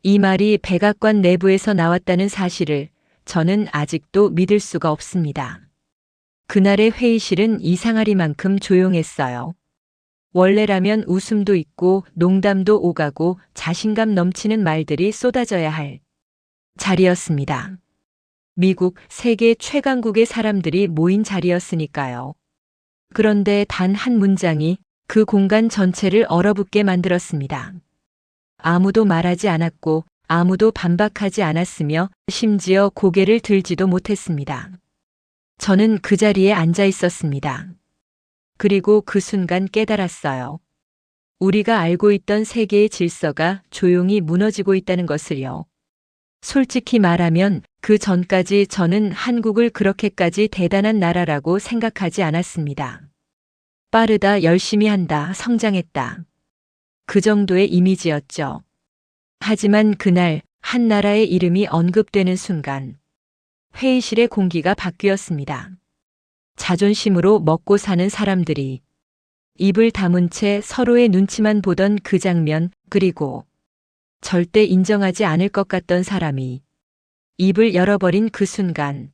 이 말이 백악관 내부에서 나왔다는 사실을 저는 아직도 믿을 수가 없습니다. 그날의 회의실은 이상하리만큼 조용했어요. 원래라면 웃음도 있고 농담도 오가고 자신감 넘치는 말들이 쏟아져야 할 자리였습니다. 미국 세계 최강국의 사람들이 모인 자리였으니까요. 그런데 단 한 문장이 그 공간 전체를 얼어붙게 만들었습니다. 아무도 말하지 않았고 아무도 반박하지 않았으며 심지어 고개를 들지도 못했습니다. 저는 그 자리에 앉아 있었습니다. 그리고 그 순간 깨달았어요. 우리가 알고 있던 세계의 질서가 조용히 무너지고 있다는 것을요. 솔직히 말하면 그 전까지 저는 한국을 그렇게까지 대단한 나라라고 생각하지 않았습니다. 빠르다, 열심히 한다, 성장했다. 그 정도의 이미지였죠. 하지만 그날 한 나라의 이름이 언급되는 순간 회의실의 공기가 바뀌었습니다. 자존심으로 먹고 사는 사람들이 입을 다문 채 서로의 눈치만 보던 그 장면, 그리고 절대 인정하지 않을 것 같던 사람이 입을 열어버린 그 순간,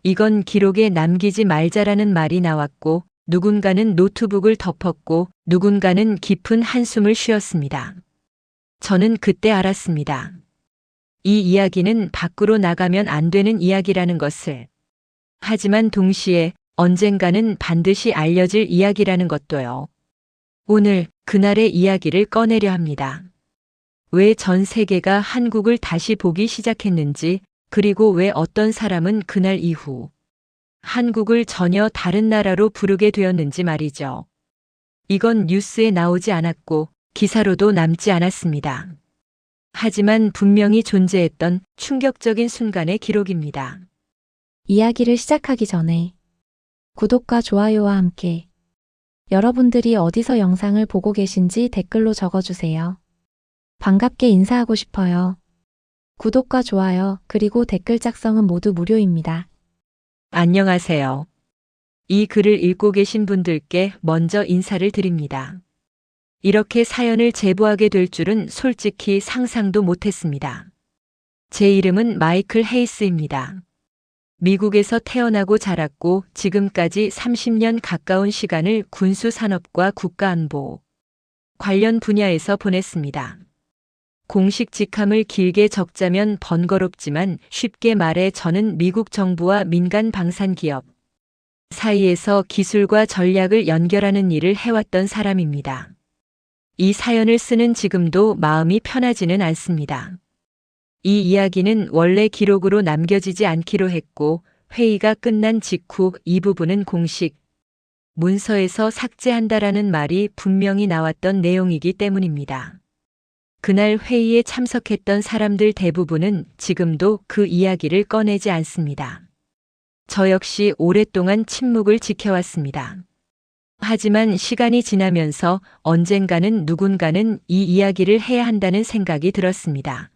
이건 기록에 남기지 말자라는 말이 나왔고 누군가는 노트북을 덮었고 누군가는 깊은 한숨을 쉬었습니다. 저는 그때 알았습니다. 이 이야기는 밖으로 나가면 안 되는 이야기라는 것을. 하지만 동시에 언젠가는 반드시 알려질 이야기라는 것도요. 오늘 그날의 이야기를 꺼내려 합니다. 왜 전 세계가 한국을 다시 보기 시작했는지, 그리고 왜 어떤 사람은 그날 이후 한국을 전혀 다른 나라로 부르게 되었는지 말이죠. 이건 뉴스에 나오지 않았고 기사로도 남지 않았습니다. 하지만 분명히 존재했던 충격적인 순간의 기록입니다. 이야기를 시작하기 전에 구독과 좋아요와 함께 여러분들이 어디서 영상을 보고 계신지 댓글로 적어주세요. 반갑게 인사하고 싶어요. 구독과 좋아요 그리고 댓글 작성은 모두 무료입니다. 안녕하세요. 이 글을 읽고 계신 분들께 먼저 인사를 드립니다. 이렇게 사연을 제보하게 될 줄은 솔직히 상상도 못했습니다. 제 이름은 마이클 헤이스입니다. 미국에서 태어나고 자랐고 지금까지 30년 가까운 시간을 군수산업과 국가안보 관련 분야에서 보냈습니다. 공식 직함을 길게 적자면 번거롭지만 쉽게 말해 저는 미국 정부와 민간 방산기업 사이에서 기술과 전략을 연결하는 일을 해왔던 사람입니다. 이 사연을 쓰는 지금도 마음이 편하지는 않습니다. 이 이야기는 원래 기록으로 남겨지지 않기로 했고 회의가 끝난 직후 이 부분은 공식 문서에서 삭제한다라는 말이 분명히 나왔던 내용이기 때문입니다. 그날 회의에 참석했던 사람들 대부분은 지금도 그 이야기를 꺼내지 않습니다. 저 역시 오랫동안 침묵을 지켜왔습니다. 하지만 시간이 지나면서 언젠가는 누군가는 이 이야기를 해야 한다는 생각이 들었습니다.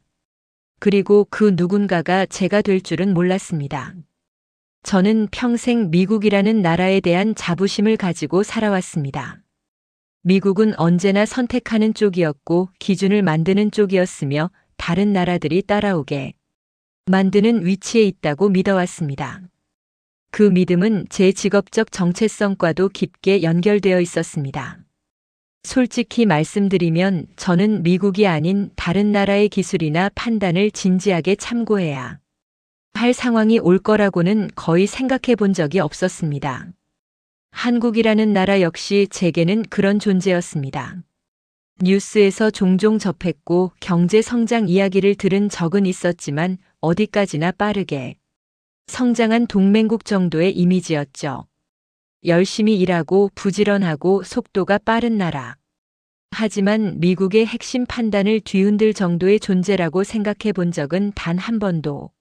그리고 그 누군가가 제가 될 줄은 몰랐습니다. 저는 평생 미국이라는 나라에 대한 자부심을 가지고 살아왔습니다. 미국은 언제나 선택하는 쪽이었고 기준을 만드는 쪽이었으며 다른 나라들이 따라오게 만드는 위치에 있다고 믿어왔습니다. 그 믿음은 제 직업적 정체성과도 깊게 연결되어 있었습니다. 솔직히 말씀드리면 저는 미국이 아닌 다른 나라의 기술이나 판단을 진지하게 참고해야 할 상황이 올 거라고는 거의 생각해 본 적이 없었습니다. 한국이라는 나라 역시 제게는 그런 존재였습니다. 뉴스에서 종종 접했고 경제 성장 이야기를 들은 적은 있었지만 어디까지나 빠르게 성장한 동맹국 정도의 이미지였죠. 열심히 일하고 부지런하고 속도가 빠른 나라. 하지만 미국의 핵심 판단을 뒤흔들 정도의 존재라고 생각해 본 적은 단 한 번도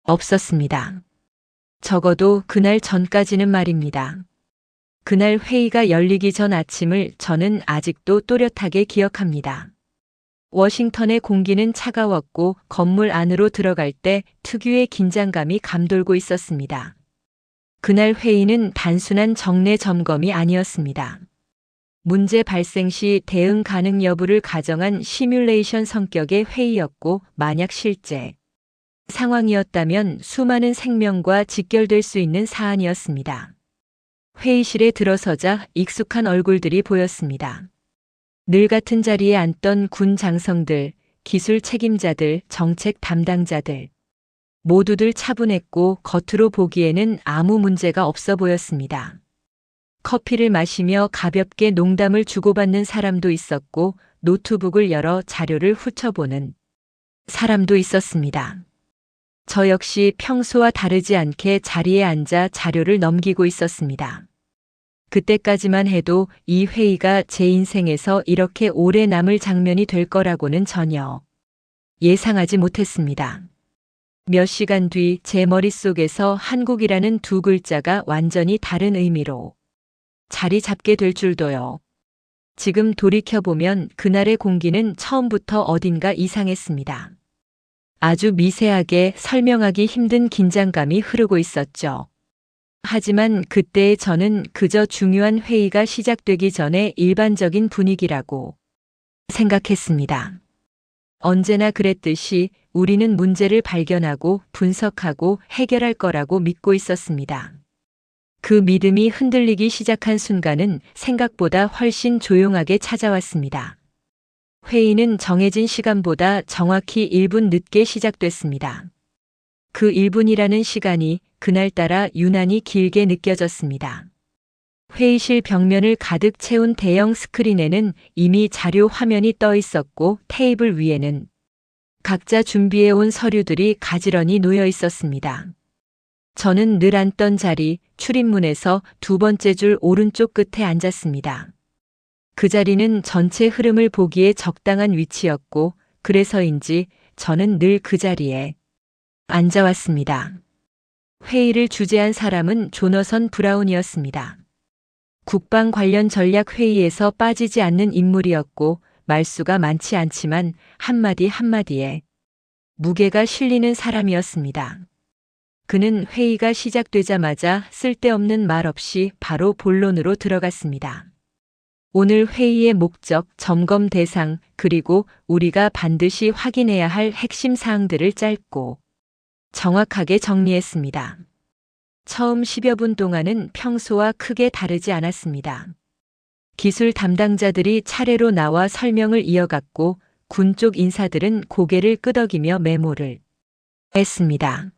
없었습니다. 적어도 그날 전까지는 말입니다. 그날 회의가 열리기 전 아침을 저는 아직도 또렷하게 기억합니다. 워싱턴의 공기는 차가웠고 건물 안으로 들어갈 때 특유의 긴장감이 감돌고 있었습니다. 그날 회의는 단순한 정례 점검이 아니었습니다. 문제 발생 시 대응 가능 여부를 가정한 시뮬레이션 성격의 회의였고, 만약 실제 상황이었다면 수많은 생명과 직결될 수 있는 사안이었습니다. 회의실에 들어서자 익숙한 얼굴들이 보였습니다. 늘 같은 자리에 앉던 군 장성들, 기술 책임자들, 정책 담당자들. 모두들 차분했고 겉으로 보기에는 아무 문제가 없어 보였습니다. 커피를 마시며 가볍게 농담을 주고받는 사람도 있었고 노트북을 열어 자료를 훑어보는 사람도 있었습니다. 저 역시 평소와 다르지 않게 자리에 앉아 자료를 넘기고 있었습니다. 그때까지만 해도 이 회의가 제 인생에서 이렇게 오래 남을 장면이 될 거라고는 전혀 예상하지 못했습니다. 몇 시간 뒤 제 머릿속에서 한국이라는 두 글자가 완전히 다른 의미로 자리 잡게 될 줄도요. 지금 돌이켜보면 그날의 공기는 처음부터 어딘가 이상했습니다. 아주 미세하게 설명하기 힘든 긴장감이 흐르고 있었죠. 하지만 그때의 저는 그저 중요한 회의가 시작되기 전에 일반적인 분위기라고 생각했습니다. 언제나 그랬듯이 우리는 문제를 발견하고 분석하고 해결할 거라고 믿고 있었습니다. 그 믿음이 흔들리기 시작한 순간은 생각보다 훨씬 조용하게 찾아왔습니다. 회의는 정해진 시간보다 정확히 1분 늦게 시작됐습니다. 그 1분이라는 시간이 그날따라 유난히 길게 느껴졌습니다. 회의실 벽면을 가득 채운 대형 스크린에는 이미 자료 화면이 떠 있었고 테이블 위에는 각자 준비해온 서류들이 가지런히 놓여 있었습니다. 저는 늘 앉던 자리 출입문에서 두 번째 줄 오른쪽 끝에 앉았습니다. 그 자리는 전체 흐름을 보기에 적당한 위치였고 그래서인지 저는 늘 그 자리에 앉아왔습니다. 회의를 주재한 사람은 조너선 브라운이었습니다. 국방 관련 전략 회의에서 빠지지 않는 인물이었고 말수가 많지 않지만 한마디 한마디에 무게가 실리는 사람이었습니다. 그는 회의가 시작되자마자 쓸데없는 말 없이 바로 본론으로 들어갔습니다. 오늘 회의의 목적, 점검 대상, 그리고 우리가 반드시 확인해야 할 핵심 사항들을 짧고 정확하게 정리했습니다. 처음 10여 분 동안은 평소와 크게 다르지 않았습니다. 기술 담당자들이 차례로 나와 설명을 이어갔고 군 쪽 인사들은 고개를 끄덕이며 메모를 했습니다.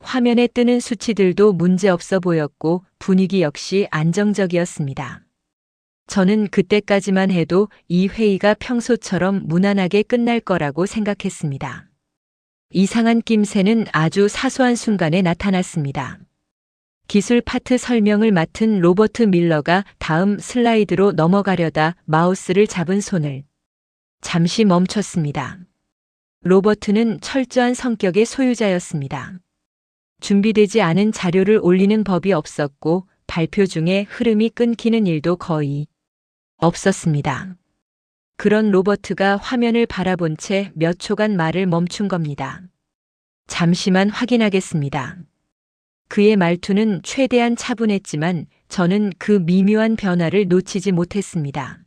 화면에 뜨는 수치들도 문제없어 보였고 분위기 역시 안정적이었습니다. 저는 그때까지만 해도 이 회의가 평소처럼 무난하게 끝날 거라고 생각했습니다. 이상한 낌새는 아주 사소한 순간에 나타났습니다. 기술 파트 설명을 맡은 로버트 밀러가 다음 슬라이드로 넘어가려다 마우스를 잡은 손을 잠시 멈췄습니다. 로버트는 철저한 성격의 소유자였습니다. 준비되지 않은 자료를 올리는 법이 없었고 발표 중에 흐름이 끊기는 일도 거의 없었습니다. 그런 로버트가 화면을 바라본 채 몇 초간 말을 멈춘 겁니다. 잠시만 확인하겠습니다. 그의 말투는 최대한 차분했지만 저는 그 미묘한 변화를 놓치지 못했습니다.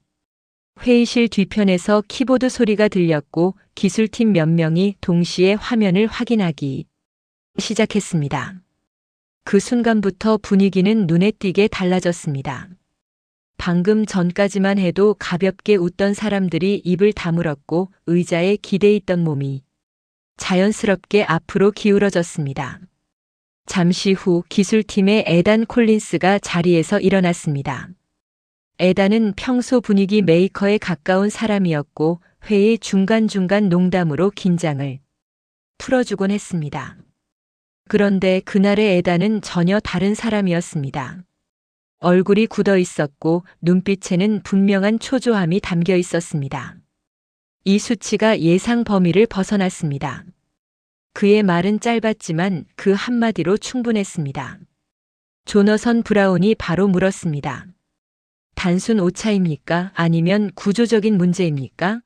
회의실 뒤편에서 키보드 소리가 들렸고 기술팀 몇 명이 동시에 화면을 확인하기 시작했습니다. 그 순간부터 분위기는 눈에 띄게 달라졌습니다. 방금 전까지만 해도 가볍게 웃던 사람들이 입을 다물었고 의자에 기대 있던 몸이 자연스럽게 앞으로 기울어졌습니다. 잠시 후 기술팀의 에단 콜린스가 자리에서 일어났습니다. 에단은 평소 분위기 메이커에 가까운 사람이었고 회의 중간중간 농담으로 긴장을 풀어주곤 했습니다. 그런데 그날의 에단은 전혀 다른 사람이었습니다. 얼굴이 굳어 있었고 눈빛에는 분명한 초조함이 담겨 있었습니다. 이 수치가 예상 범위를 벗어났습니다. 그의 말은 짧았지만 그 한마디로 충분했습니다. 조너선 브라운이 바로 물었습니다. 단순 오차입니까? 아니면 구조적인 문제입니까?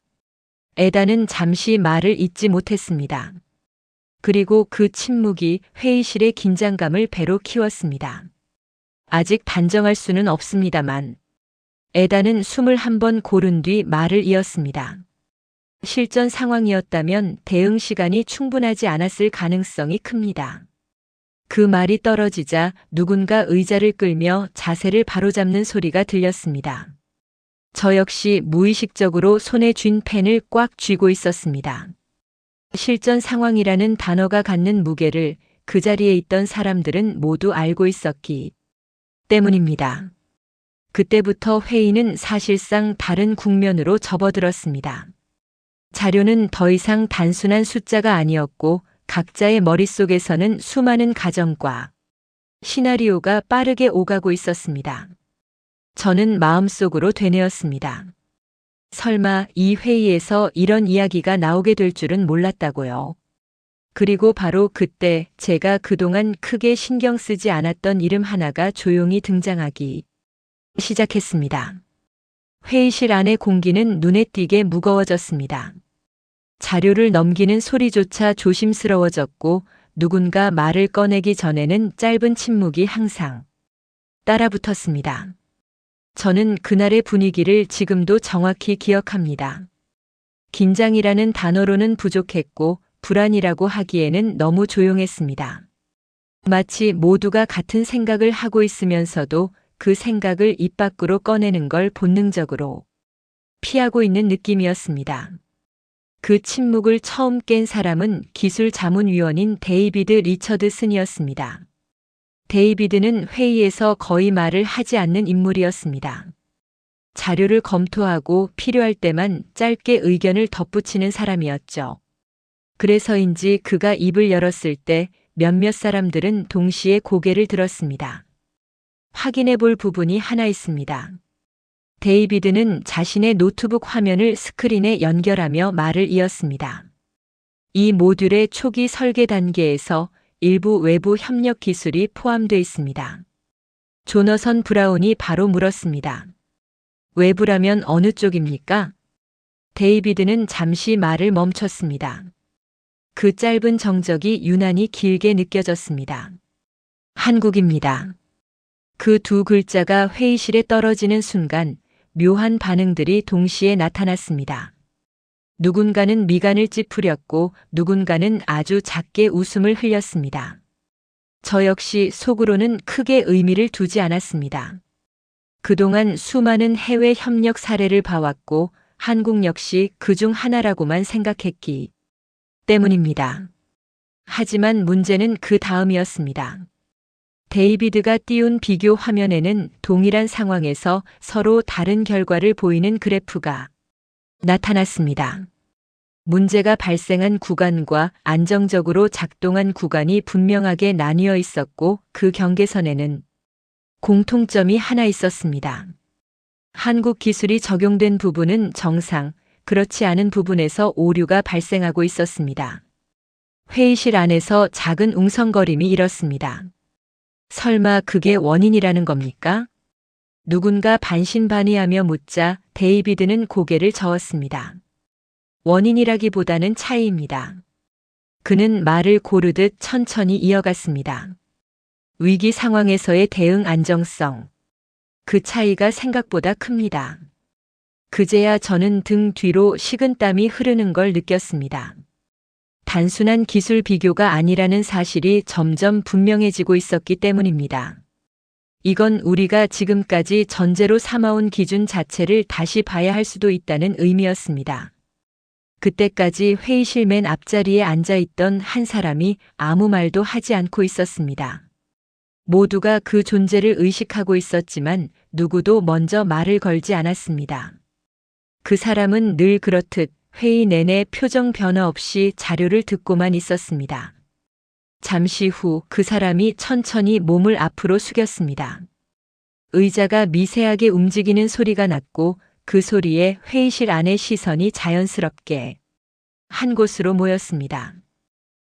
에단은 잠시 말을 잇지 못했습니다. 그리고 그 침묵이 회의실의 긴장감을 배로 키웠습니다. 아직 단정할 수는 없습니다만 에다는 숨을 한번 고른 뒤 말을 이었습니다. 실전 상황이었다면 대응 시간이 충분하지 않았을 가능성이 큽니다. 그 말이 떨어지자 누군가 의자를 끌며 자세를 바로잡는 소리가 들렸습니다. 저 역시 무의식적으로 손에 쥔 펜을 꽉 쥐고 있었습니다. 실전 상황이라는 단어가 갖는 무게를 그 자리에 있던 사람들은 모두 알고 있었기 때문입니다. 그때부터 회의는 사실상 다른 국면으로 접어들었습니다. 자료는 더 이상 단순한 숫자가 아니었고 각자의 머릿속에서는 수많은 가정과 시나리오가 빠르게 오가고 있었습니다. 저는 마음속으로 되뇌었습니다. 설마 이 회의에서 이런 이야기가 나오게 될 줄은 몰랐다고요. 그리고 바로 그때 제가 그동안 크게 신경 쓰지 않았던 이름 하나가 조용히 등장하기 시작했습니다. 회의실 안의 공기는 눈에 띄게 무거워졌습니다. 자료를 넘기는 소리조차 조심스러워졌고 누군가 말을 꺼내기 전에는 짧은 침묵이 항상 따라붙었습니다. 저는 그날의 분위기를 지금도 정확히 기억합니다. 긴장이라는 단어로는 부족했고 불안이라고 하기에는 너무 조용했습니다. 마치 모두가 같은 생각을 하고 있으면서도 그 생각을 입 밖으로 꺼내는 걸 본능적으로 피하고 있는 느낌이었습니다. 그 침묵을 처음 깬 사람은 기술자문위원인 데이비드 리처드슨이었습니다. 데이비드는 회의에서 거의 말을 하지 않는 인물이었습니다. 자료를 검토하고 필요할 때만 짧게 의견을 덧붙이는 사람이었죠. 그래서인지 그가 입을 열었을 때 몇몇 사람들은 동시에 고개를 들었습니다. 확인해 볼 부분이 하나 있습니다. 데이비드는 자신의 노트북 화면을 스크린에 연결하며 말을 이었습니다. 이 모듈의 초기 설계 단계에서 일부 외부 협력 기술이 포함되어 있습니다. 조너선 브라운이 바로 물었습니다. 외부라면 어느 쪽입니까? 데이비드는 잠시 말을 멈췄습니다. 그 짧은 정적이 유난히 길게 느껴졌습니다. 한국입니다. 그 두 글자가 회의실에 떨어지는 순간 묘한 반응들이 동시에 나타났습니다. 누군가는 미간을 찌푸렸고 누군가는 아주 작게 웃음을 흘렸습니다. 저 역시 속으로는 크게 의미를 두지 않았습니다. 그동안 수많은 해외 협력 사례를 봐왔고 한국 역시 그중 하나라고만 생각했기 때문입니다. 하지만 문제는 그 다음이었습니다. 데이비드가 띄운 비교 화면에는 동일한 상황에서 서로 다른 결과를 보이는 그래프가 나타났습니다. 문제가 발생한 구간과 안정적으로 작동한 구간이 분명하게 나뉘어 있었고 그 경계선에는 공통점이 하나 있었습니다. 한국 기술이 적용된 부분은 정상, 그렇지 않은 부분에서 오류가 발생하고 있었습니다. 회의실 안에서 작은 웅성거림이 일었습니다. 설마 그게 원인이라는 겁니까? 누군가 반신반의하며 묻자 데이비드는 고개를 저었습니다. 원인이라기보다는 차이입니다. 그는 말을 고르듯 천천히 이어갔습니다. 위기 상황에서의 대응 안정성. 그 차이가 생각보다 큽니다. 그제야 저는 등 뒤로 식은땀이 흐르는 걸 느꼈습니다. 단순한 기술 비교가 아니라는 사실이 점점 분명해지고 있었기 때문입니다. 이건 우리가 지금까지 전제로 삼아온 기준 자체를 다시 봐야 할 수도 있다는 의미였습니다. 그때까지 회의실 맨 앞자리에 앉아있던 한 사람이 아무 말도 하지 않고 있었습니다. 모두가 그 존재를 의식하고 있었지만 누구도 먼저 말을 걸지 않았습니다. 그 사람은 늘 그렇듯 회의 내내 표정 변화 없이 자료를 듣고만 있었습니다. 잠시 후 그 사람이 천천히 몸을 앞으로 숙였습니다. 의자가 미세하게 움직이는 소리가 났고 그 소리에 회의실 안의 시선이 자연스럽게 한 곳으로 모였습니다.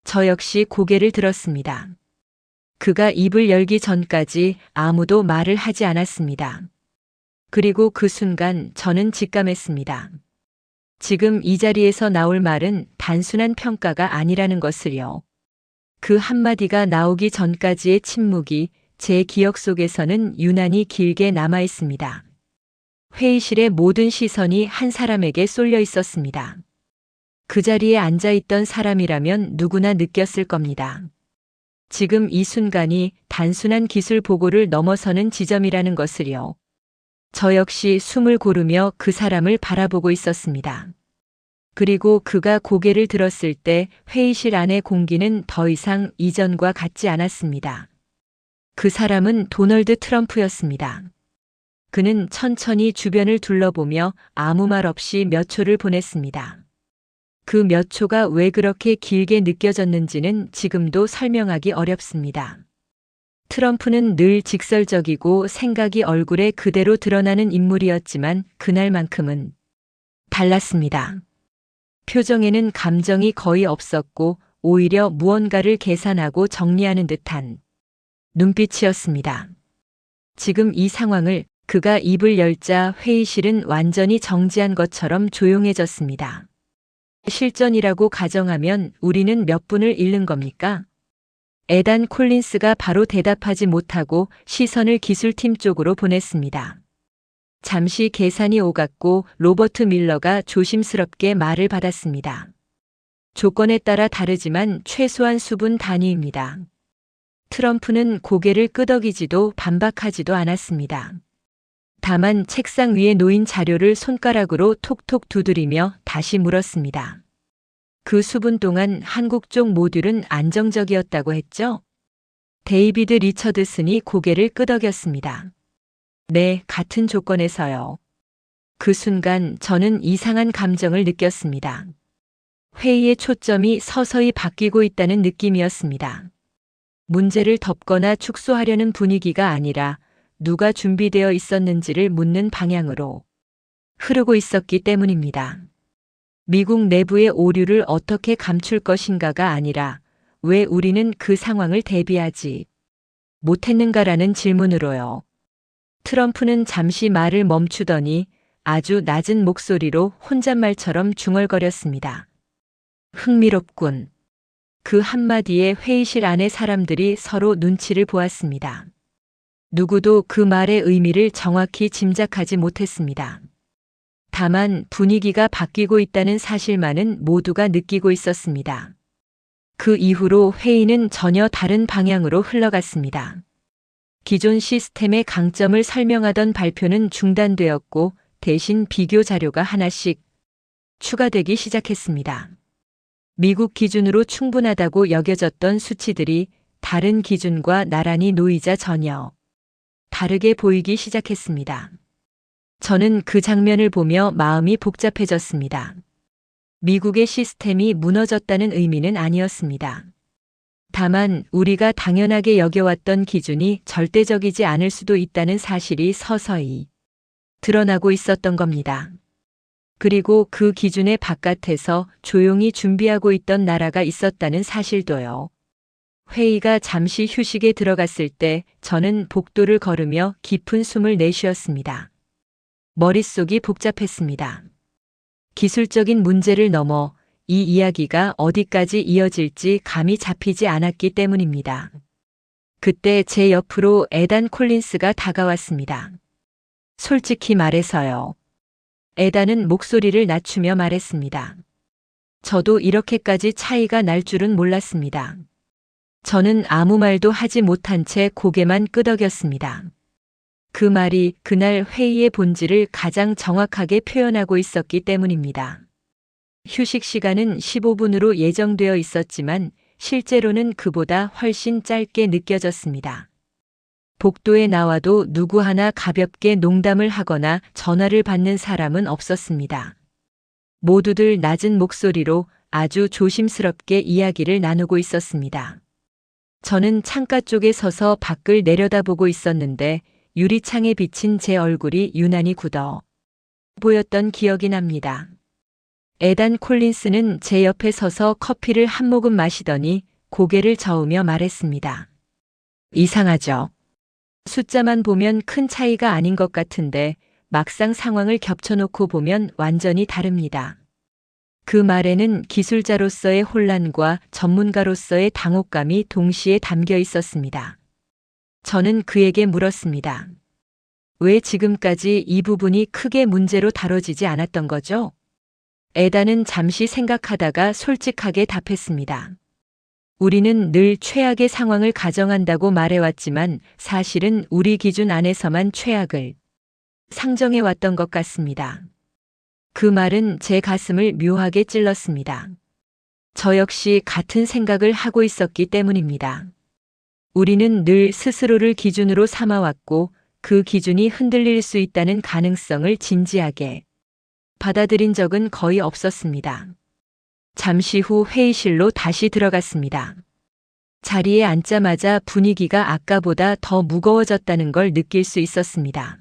저 역시 고개를 들었습니다. 그가 입을 열기 전까지 아무도 말을 하지 않았습니다. 그리고 그 순간 저는 직감했습니다. 지금 이 자리에서 나올 말은 단순한 평가가 아니라는 것을요. 그 한마디가 나오기 전까지의 침묵이 제 기억 속에서는 유난히 길게 남아 있습니다. 회의실의 모든 시선이 한 사람에게 쏠려 있었습니다. 그 자리에 앉아 있던 사람이라면 누구나 느꼈을 겁니다. 지금 이 순간이 단순한 기술 보고를 넘어서는 지점이라는 것을요. 저 역시 숨을 고르며 그 사람을 바라보고 있었습니다. 그리고 그가 고개를 들었을 때 회의실 안의 공기는 더 이상 이전과 같지 않았습니다. 그 사람은 도널드 트럼프였습니다. 그는 천천히 주변을 둘러보며 아무 말 없이 몇 초를 보냈습니다. 그 몇 초가 왜 그렇게 길게 느껴졌는지는 지금도 설명하기 어렵습니다. 트럼프는 늘 직설적이고 생각이 얼굴에 그대로 드러나는 인물이었지만 그날만큼은 달랐습니다. 표정에는 감정이 거의 없었고 오히려 무언가를 계산하고 정리하는 듯한 눈빛이었습니다. 지금 이 상황을 그가 입을 열자 회의실은 완전히 정지한 것처럼 조용해졌습니다. 실전이라고 가정하면 우리는 몇 분을 잃는 겁니까? 에단 콜린스가 바로 대답하지 못하고 시선을 기술팀 쪽으로 보냈습니다. 잠시 계산이 오갔고 로버트 밀러가 조심스럽게 말을 받았습니다. 조건에 따라 다르지만 최소한 수분 단위입니다. 트럼프는 고개를 끄덕이지도 반박하지도 않았습니다. 다만 책상 위에 놓인 자료를 손가락으로 톡톡 두드리며 다시 물었습니다. 그 수분 동안 한국 쪽 모듈은 안정적이었다고 했죠? 데이비드 리처드슨이 고개를 끄덕였습니다. 네, 같은 조건에서요. 그 순간 저는 이상한 감정을 느꼈습니다. 회의의 초점이 서서히 바뀌고 있다는 느낌이었습니다. 문제를 덮거나 축소하려는 분위기가 아니라 누가 준비되어 있었는지를 묻는 방향으로 흐르고 있었기 때문입니다. 미국 내부의 오류를 어떻게 감출 것인가가 아니라 왜 우리는 그 상황을 대비하지 못했는가라는 질문으로요. 트럼프는 잠시 말을 멈추더니 아주 낮은 목소리로 혼잣말처럼 중얼거렸습니다. 흥미롭군. 그 한마디에 회의실 안의 사람들이 서로 눈치를 보았습니다. 누구도 그 말의 의미를 정확히 짐작하지 못했습니다. 다만 분위기가 바뀌고 있다는 사실만은 모두가 느끼고 있었습니다. 그 이후로 회의는 전혀 다른 방향으로 흘러갔습니다. 기존 시스템의 강점을 설명하던 발표는 중단되었고 대신 비교 자료가 하나씩 추가되기 시작했습니다. 미국 기준으로 충분하다고 여겨졌던 수치들이 다른 기준과 나란히 놓이자 전혀 다르게 보이기 시작했습니다. 저는 그 장면을 보며 마음이 복잡해졌습니다. 미국의 시스템이 무너졌다는 의미는 아니었습니다. 다만 우리가 당연하게 여겨왔던 기준이 절대적이지 않을 수도 있다는 사실이 서서히 드러나고 있었던 겁니다. 그리고 그 기준의 바깥에서 조용히 준비하고 있던 나라가 있었다는 사실도요. 회의가 잠시 휴식에 들어갔을 때 저는 복도를 걸으며 깊은 숨을 내쉬었습니다. 머릿속이 복잡했습니다. 기술적인 문제를 넘어 이 이야기가 어디까지 이어질지 감이 잡히지 않았기 때문입니다. 그때 제 옆으로 에단 콜린스가 다가왔습니다. 솔직히 말해서요. 에단은 목소리를 낮추며 말했습니다. 저도 이렇게까지 차이가 날 줄은 몰랐습니다. 저는 아무 말도 하지 못한 채 고개만 끄덕였습니다. 그 말이 그날 회의의 본질을 가장 정확하게 표현하고 있었기 때문입니다. 휴식 시간은 15분으로 예정되어 있었지만 실제로는 그보다 훨씬 짧게 느껴졌습니다. 복도에 나와도 누구 하나 가볍게 농담을 하거나 전화를 받는 사람은 없었습니다. 모두들 낮은 목소리로 아주 조심스럽게 이야기를 나누고 있었습니다. 저는 창가 쪽에 서서 밖을 내려다보고 있었는데 유리창에 비친 제 얼굴이 유난히 굳어 보였던 기억이 납니다. 에단 콜린스는 제 옆에 서서 커피를 한 모금 마시더니 고개를 저으며 말했습니다. 이상하죠? 숫자만 보면 큰 차이가 아닌 것 같은데 막상 상황을 겹쳐놓고 보면 완전히 다릅니다. 그 말에는 기술자로서의 혼란과 전문가로서의 당혹감이 동시에 담겨 있었습니다. 저는 그에게 물었습니다. 왜 지금까지 이 부분이 크게 문제로 다뤄지지 않았던 거죠? 에다는 잠시 생각하다가 솔직하게 답했습니다. 우리는 늘 최악의 상황을 가정한다고 말해왔지만 사실은 우리 기준 안에서만 최악을 상정해왔던 것 같습니다. 그 말은 제 가슴을 묘하게 찔렀습니다. 저 역시 같은 생각을 하고 있었기 때문입니다. 우리는 늘 스스로를 기준으로 삼아왔고 그 기준이 흔들릴 수 있다는 가능성을 진지하게 받아들인 적은 거의 없었습니다. 잠시 후 회의실로 다시 들어갔습니다. 자리에 앉자마자 분위기가 아까보다 더 무거워졌다는 걸 느낄 수 있었습니다.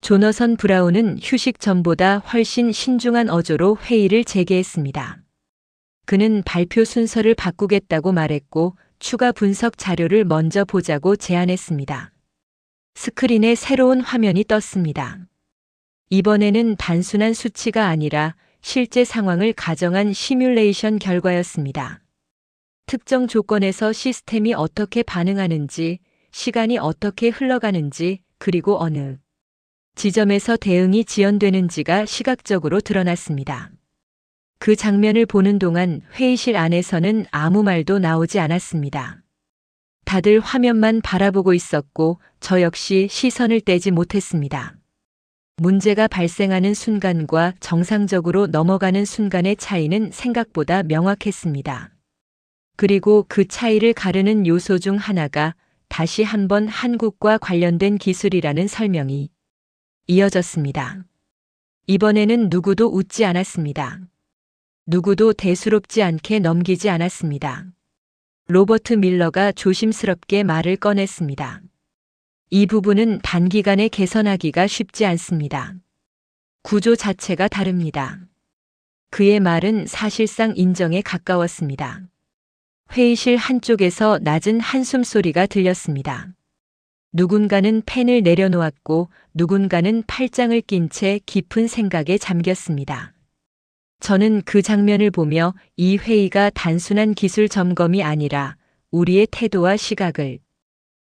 조너선 브라운은 휴식 전보다 훨씬 신중한 어조로 회의를 재개했습니다. 그는 발표 순서를 바꾸겠다고 말했고 추가 분석 자료를 먼저 보자고 제안했습니다. 스크린에 새로운 화면이 떴습니다. 이번에는 단순한 수치가 아니라 실제 상황을 가정한 시뮬레이션 결과였습니다. 특정 조건에서 시스템이 어떻게 반응하는지, 시간이 어떻게 흘러가는지, 그리고 어느 지점에서 대응이 지연되는지가 시각적으로 드러났습니다. 그 장면을 보는 동안 회의실 안에서는 아무 말도 나오지 않았습니다. 다들 화면만 바라보고 있었고 저 역시 시선을 떼지 못했습니다. 문제가 발생하는 순간과 정상적으로 넘어가는 순간의 차이는 생각보다 명확했습니다. 그리고 그 차이를 가르는 요소 중 하나가 다시 한번 한국과 관련된 기술이라는 설명이 이어졌습니다. 이번에는 누구도 웃지 않았습니다. 누구도 대수롭지 않게 넘기지 않았습니다. 로버트 밀러가 조심스럽게 말을 꺼냈습니다. 이 부분은 단기간에 개선하기가 쉽지 않습니다. 구조 자체가 다릅니다. 그의 말은 사실상 인정에 가까웠습니다. 회의실 한쪽에서 낮은 한숨 소리가 들렸습니다. 누군가는 펜을 내려놓았고 누군가는 팔짱을 낀 채 깊은 생각에 잠겼습니다. 저는 그 장면을 보며 이 회의가 단순한 기술 점검이 아니라 우리의 태도와 시각을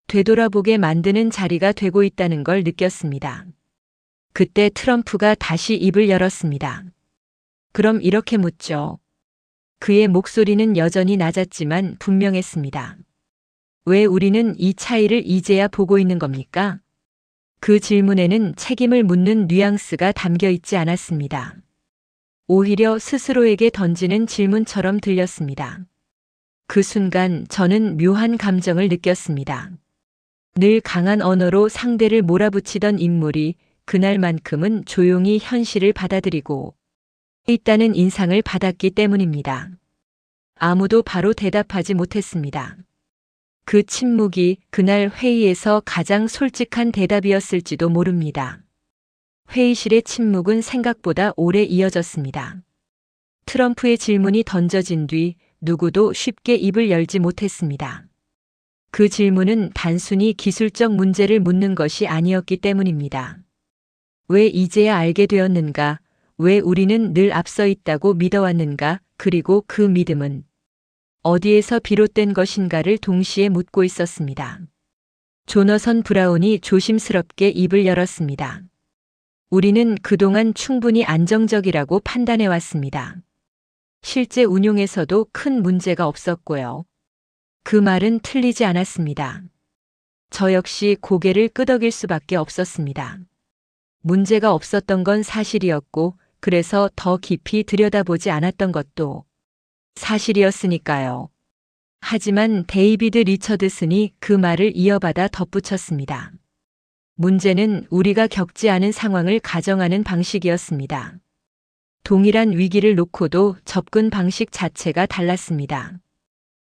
되돌아보게 만드는 자리가 되고 있다는 걸 느꼈습니다. 그때 트럼프가 다시 입을 열었습니다. 그럼 이렇게 묻죠. 그의 목소리는 여전히 낮았지만 분명했습니다. 왜 우리는 이 차이를 이제야 보고 있는 겁니까? 그 질문에는 책임을 묻는 뉘앙스가 담겨 있지 않았습니다. 오히려 스스로에게 던지는 질문처럼 들렸습니다. 그 순간 저는 묘한 감정을 느꼈습니다. 늘 강한 언어로 상대를 몰아붙이던 인물이 그날만큼은 조용히 현실을 받아들이고 있다는 인상을 받았기 때문입니다. 아무도 바로 대답하지 못했습니다. 그 침묵이 그날 회의에서 가장 솔직한 대답이었을지도 모릅니다. 회의실의 침묵은 생각보다 오래 이어졌습니다. 트럼프의 질문이 던져진 뒤 누구도 쉽게 입을 열지 못했습니다. 그 질문은 단순히 기술적 문제를 묻는 것이 아니었기 때문입니다. 왜 이제야 알게 되었는가? 왜 우리는 늘 앞서 있다고 믿어왔는가? 그리고 그 믿음은 어디에서 비롯된 것인가를 동시에 묻고 있었습니다. 조너선 브라운이 조심스럽게 입을 열었습니다. 우리는 그동안 충분히 안정적이라고 판단해왔습니다. 실제 운용에서도 큰 문제가 없었고요. 그 말은 틀리지 않았습니다. 저 역시 고개를 끄덕일 수밖에 없었습니다. 문제가 없었던 건 사실이었고 그래서 더 깊이 들여다보지 않았던 것도 사실이었으니까요. 하지만 데이비드 리처드슨이 그 말을 이어받아 덧붙였습니다. 문제는 우리가 겪지 않은 상황을 가정하는 방식이었습니다. 동일한 위기를 놓고도 접근 방식 자체가 달랐습니다.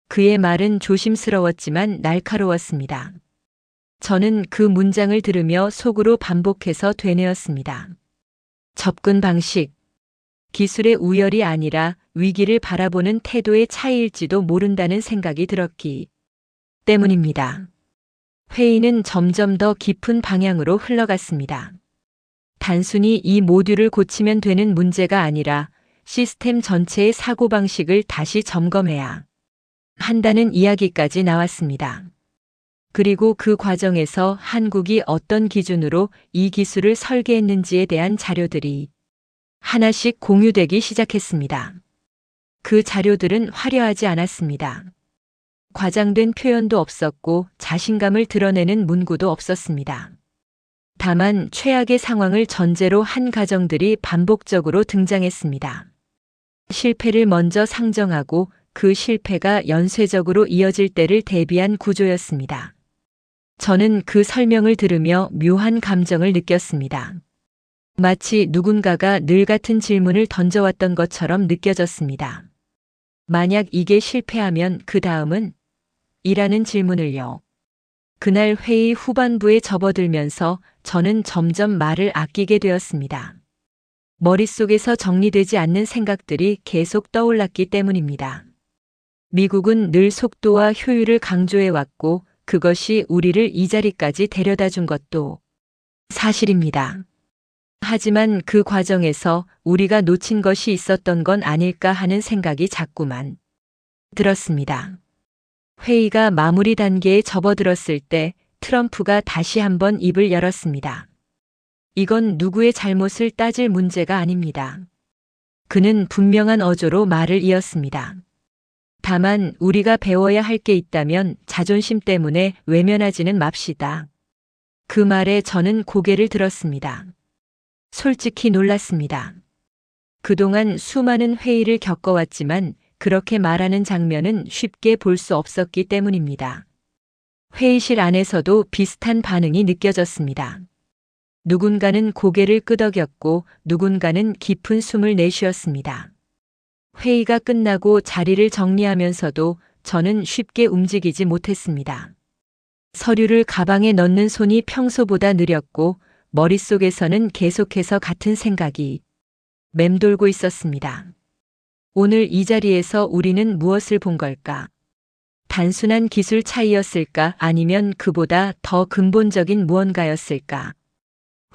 그의 말은 조심스러웠지만 날카로웠습니다. 저는 그 문장을 들으며 속으로 반복해서 되뇌었습니다. 접근 방식. 기술의 우열이 아니라 위기를 바라보는 태도의 차이일지도 모른다는 생각이 들었기 때문입니다. 회의는 점점 더 깊은 방향으로 흘러갔습니다. 단순히 이 모듈을 고치면 되는 문제가 아니라 시스템 전체의 사고방식을 다시 점검해야 한다는 이야기까지 나왔습니다. 그리고 그 과정에서 한국이 어떤 기준으로 이 기술을 설계했는지에 대한 자료들이 하나씩 공유되기 시작했습니다. 그 자료들은 화려하지 않았습니다. 과장된 표현도 없었고 자신감을 드러내는 문구도 없었습니다. 다만 최악의 상황을 전제로 한 가정들이 반복적으로 등장했습니다. 실패를 먼저 상정하고 그 실패가 연쇄적으로 이어질 때를 대비한 구조였습니다. 저는 그 설명을 들으며 묘한 감정을 느꼈습니다. 마치 누군가가 늘 같은 질문을 던져왔던 것처럼 느껴졌습니다. 만약 이게 실패하면 그 다음은? 이라는 질문을요. 그날 회의 후반부에 접어들면서 저는 점점 말을 아끼게 되었습니다. 머릿속에서 정리되지 않는 생각들이 계속 떠올랐기 때문입니다. 미국은 늘 속도와 효율을 강조해왔고 그것이 우리를 이 자리까지 데려다 준 것도 사실입니다. 하지만 그 과정에서 우리가 놓친 것이 있었던 건 아닐까 하는 생각이 자꾸만 들었습니다. 회의가 마무리 단계에 접어들었을 때 트럼프가 다시 한번 입을 열었습니다. 이건 누구의 잘못을 따질 문제가 아닙니다. 그는 분명한 어조로 말을 이었습니다. 다만 우리가 배워야 할 게 있다면 자존심 때문에 외면하지는 맙시다. 그 말에 저는 고개를 들었습니다. 솔직히 놀랐습니다. 그동안 수많은 회의를 겪어왔지만 그렇게 말하는 장면은 쉽게 볼 수 없었기 때문입니다. 회의실 안에서도 비슷한 반응이 느껴졌습니다. 누군가는 고개를 끄덕였고 누군가는 깊은 숨을 내쉬었습니다. 회의가 끝나고 자리를 정리하면서도 저는 쉽게 움직이지 못했습니다. 서류를 가방에 넣는 손이 평소보다 느렸고 머릿속에서는 계속해서 같은 생각이 맴돌고 있었습니다. 오늘 이 자리에서 우리는 무엇을 본 걸까? 단순한 기술 차이였을까? 아니면 그보다 더 근본적인 무언가였을까?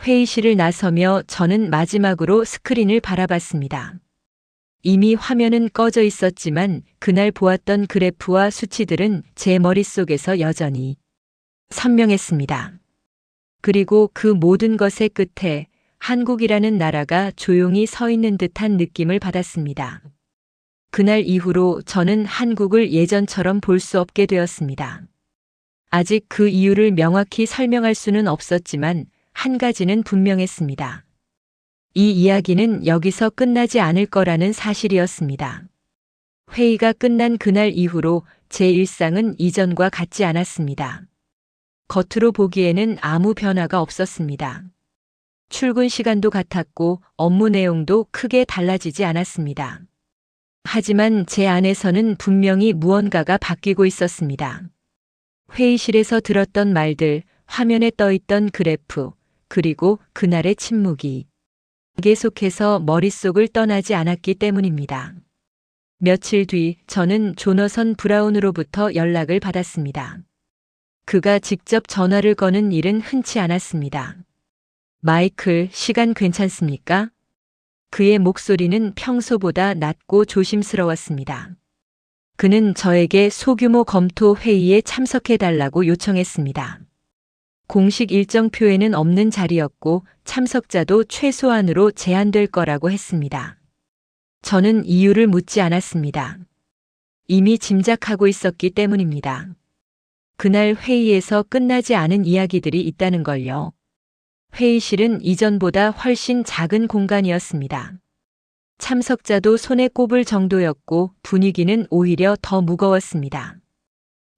회의실을 나서며 저는 마지막으로 스크린을 바라봤습니다. 이미 화면은 꺼져 있었지만 그날 보았던 그래프와 수치들은 제 머릿속에서 여전히 선명했습니다. 그리고 그 모든 것의 끝에 한국이라는 나라가 조용히 서 있는 듯한 느낌을 받았습니다. 그날 이후로 저는 한국을 예전처럼 볼 수 없게 되었습니다. 아직 그 이유를 명확히 설명할 수는 없었지만 한 가지는 분명했습니다. 이 이야기는 여기서 끝나지 않을 거라는 사실이었습니다. 회의가 끝난 그날 이후로 제 일상은 이전과 같지 않았습니다. 겉으로 보기에는 아무 변화가 없었습니다. 출근 시간도 같았고 업무 내용도 크게 달라지지 않았습니다. 하지만 제 안에서는 분명히 무언가가 바뀌고 있었습니다. 회의실에서 들었던 말들, 화면에 떠있던 그래프, 그리고 그날의 침묵이 계속해서 머릿속을 떠나지 않았기 때문입니다. 며칠 뒤 저는 조너선 브라운으로부터 연락을 받았습니다. 그가 직접 전화를 거는 일은 흔치 않았습니다. 마이클, 시간 괜찮습니까? 그의 목소리는 평소보다 낮고 조심스러웠습니다. 그는 저에게 소규모 검토 회의에 참석해달라고 요청했습니다. 공식 일정표에는 없는 자리였고 참석자도 최소한으로 제한될 거라고 했습니다. 저는 이유를 묻지 않았습니다. 이미 짐작하고 있었기 때문입니다. 그날 회의에서 끝나지 않은 이야기들이 있다는 걸요. 회의실은 이전보다 훨씬 작은 공간이었습니다. 참석자도 손에 꼽을 정도였고 분위기는 오히려 더 무거웠습니다.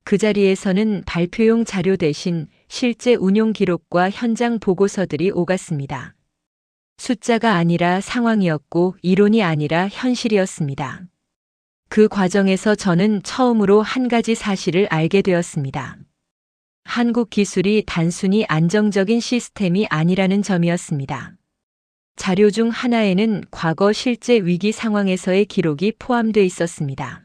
그 자리에서는 발표용 자료 대신 실제 운용 기록과 현장 보고서들이 오갔습니다. 숫자가 아니라 상황이었고 이론이 아니라 현실이었습니다. 그 과정에서 저는 처음으로 한 가지 사실을 알게 되었습니다. 한국 기술이 단순히 안정적인 시스템이 아니라는 점이었습니다. 자료 중 하나에는 과거 실제 위기 상황에서의 기록이 포함되어 있었습니다.